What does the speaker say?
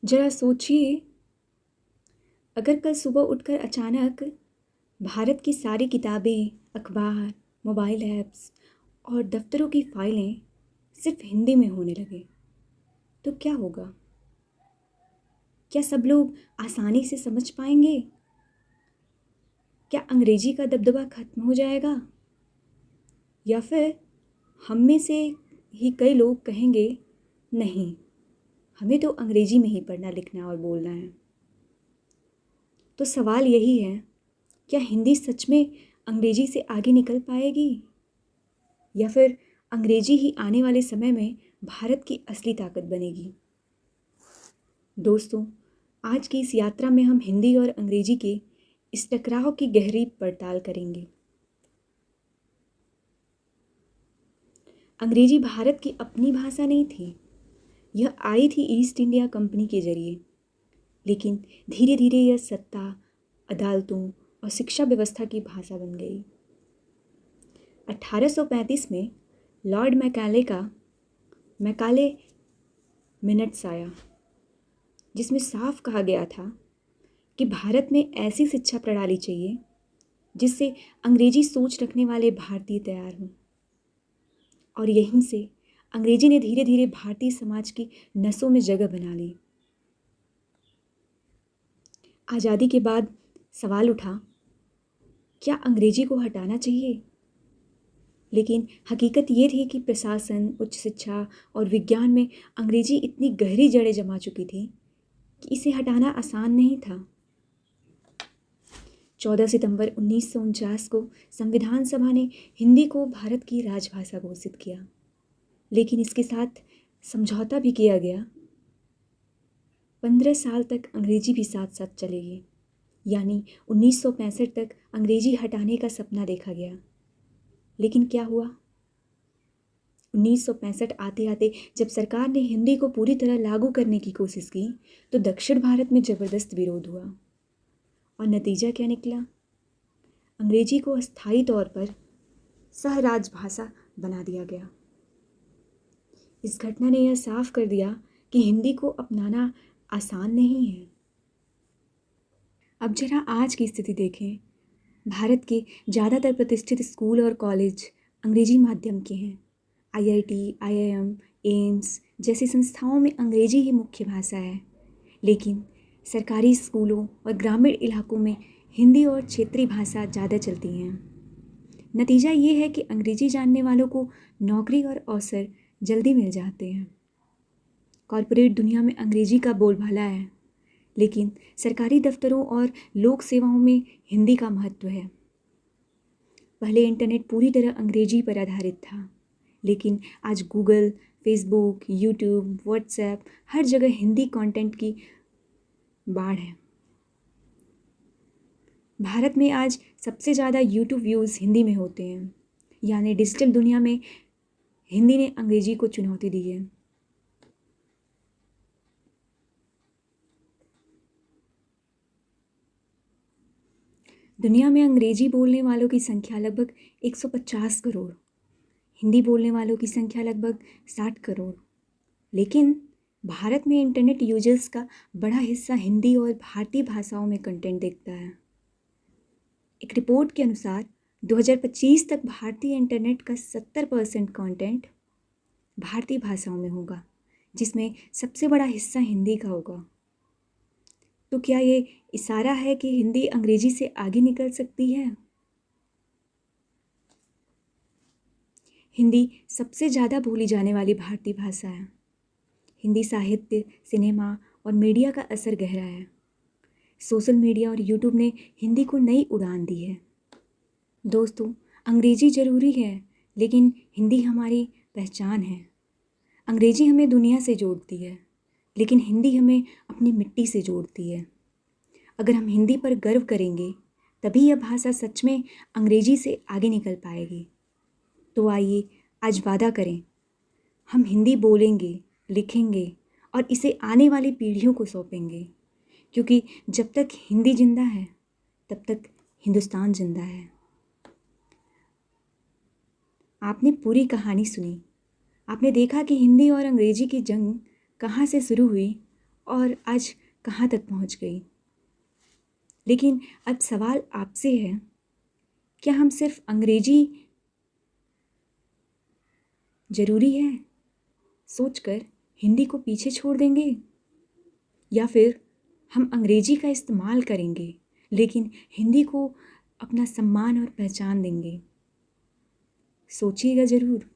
जरा सोचिए, अगर कल सुबह उठकर अचानक भारत की सारी किताबें, अखबार, मोबाइल ऐप्स और दफ्तरों की फाइलें सिर्फ हिंदी में होने लगे, तो क्या होगा? क्या सब लोग आसानी से समझ पाएंगे? क्या अंग्रेजी का दबदबा खत्म हो जाएगा? या फिर हम में से ही कई लोग कहेंगे, नहीं, हमें तो अंग्रेजी में ही पढ़ना, लिखना और बोलना है। तो सवाल यही है, क्या हिंदी सच में अंग्रेजी से आगे निकल पाएगी, या फिर अंग्रेजी ही आने वाले समय में भारत की असली ताकत बनेगी? दोस्तों, आज की इस यात्रा में हम हिंदी और अंग्रेजी के इस टकराव की गहरी पड़ताल करेंगे। अंग्रेजी भारत की अपनी भाषा नहीं थी, यह आई थी ईस्ट इंडिया कंपनी के जरिए। लेकिन धीरे धीरे यह सत्ता, अदालतों और शिक्षा व्यवस्था की भाषा बन गई। 1835 में लॉर्ड मैकाले का मैकाले मिनट्स आया, जिसमें साफ कहा गया था कि भारत में ऐसी शिक्षा प्रणाली चाहिए जिससे अंग्रेजी सोच रखने वाले भारतीय तैयार हों। और यहीं से अंग्रेजी ने धीरे धीरे भारतीय समाज की नसों में जगह बना ली। आज़ादी के बाद सवाल उठा, क्या अंग्रेजी को हटाना चाहिए? लेकिन हकीकत ये थी कि प्रशासन, उच्च शिक्षा और विज्ञान में अंग्रेजी इतनी गहरी जड़ें जमा चुकी थी कि इसे हटाना आसान नहीं था। 14 सितंबर 1949 को संविधान सभा ने हिंदी को भारत की राजभाषा घोषित किया, लेकिन इसके साथ समझौता भी किया गया। 15 साल तक अंग्रेजी भी साथ साथ चलेगी, यानी 1965 तक अंग्रेजी हटाने का सपना देखा गया। लेकिन क्या हुआ? 1965 आते आते जब सरकार ने हिंदी को पूरी तरह लागू करने की कोशिश की, तो दक्षिण भारत में ज़बरदस्त विरोध हुआ। और नतीजा क्या निकला? अंग्रेजी को अस्थायी तौर पर सह राजभाषा बना दिया गया। इस घटना ने यह साफ कर दिया कि हिंदी को अपनाना आसान नहीं है। अब जरा आज की स्थिति देखें। भारत के ज़्यादातर प्रतिष्ठित स्कूल और कॉलेज अंग्रेजी माध्यम के हैं। IIT, IIM, एम्स जैसी संस्थाओं में अंग्रेजी ही मुख्य भाषा है, लेकिन सरकारी स्कूलों और ग्रामीण इलाकों में हिंदी और क्षेत्रीय भाषा ज़्यादा चलती हैं। नतीजा ये है कि अंग्रेजी जानने वालों को नौकरी और अवसर जल्दी मिल जाते हैं। कॉरपोरेट दुनिया में अंग्रेजी का बोलबाला है, लेकिन सरकारी दफ्तरों और लोक सेवाओं में हिंदी का महत्व है। पहले इंटरनेट पूरी तरह अंग्रेजी पर आधारित था, लेकिन आज गूगल, फेसबुक, यूट्यूब, व्हाट्सएप हर जगह हिंदी कंटेंट की बाढ़ है। भारत में आज सबसे ज़्यादा यूट्यूब व्यूज़ हिंदी में होते हैं, यानी डिजिटल दुनिया में हिंदी ने अंग्रेजी को चुनौती दी है। दुनिया में अंग्रेजी बोलने वालों की संख्या लगभग 150 करोड़, हिंदी बोलने वालों की संख्या लगभग 60 करोड़। लेकिन भारत में इंटरनेट यूजर्स का बड़ा हिस्सा हिंदी और भारतीय भाषाओं में कंटेंट देखता है। एक रिपोर्ट के अनुसार 2025 तक भारतीय इंटरनेट का 70% कंटेंट भारतीय भाषाओं में होगा, जिसमें सबसे बड़ा हिस्सा हिंदी का होगा। तो क्या ये इशारा है कि हिंदी अंग्रेजी से आगे निकल सकती है? हिंदी सबसे ज़्यादा बोली जाने वाली भारतीय भाषा है। हिंदी साहित्य, सिनेमा और मीडिया का असर गहरा है। सोशल मीडिया और यूट्यूब ने हिंदी को नई उड़ान दी है। दोस्तों, अंग्रेजी ज़रूरी है, लेकिन हिंदी हमारी पहचान है। अंग्रेजी हमें दुनिया से जोड़ती है, लेकिन हिंदी हमें अपनी मिट्टी से जोड़ती है। अगर हम हिंदी पर गर्व करेंगे, तभी यह भाषा सच में अंग्रेजी से आगे निकल पाएगी। तो आइए आज वादा करें, हम हिंदी बोलेंगे, लिखेंगे और इसे आने वाली पीढ़ियों को सौंपेंगे, क्योंकि जब तक हिंदी जिंदा है, तब तक हिंदुस्तान जिंदा है। आपने पूरी कहानी सुनी। आपने देखा कि हिंदी और अंग्रेजी की जंग कहाँ से शुरू हुई और आज कहाँ तक पहुँच गई। लेकिन अब सवाल आपसे है, क्या हम सिर्फ अंग्रेजी ज़रूरी है सोचकर हिंदी को पीछे छोड़ देंगे, या फिर हम अंग्रेजी का इस्तेमाल करेंगे लेकिन हिंदी को अपना सम्मान और पहचान देंगे। सोचिएगा ज़रूर।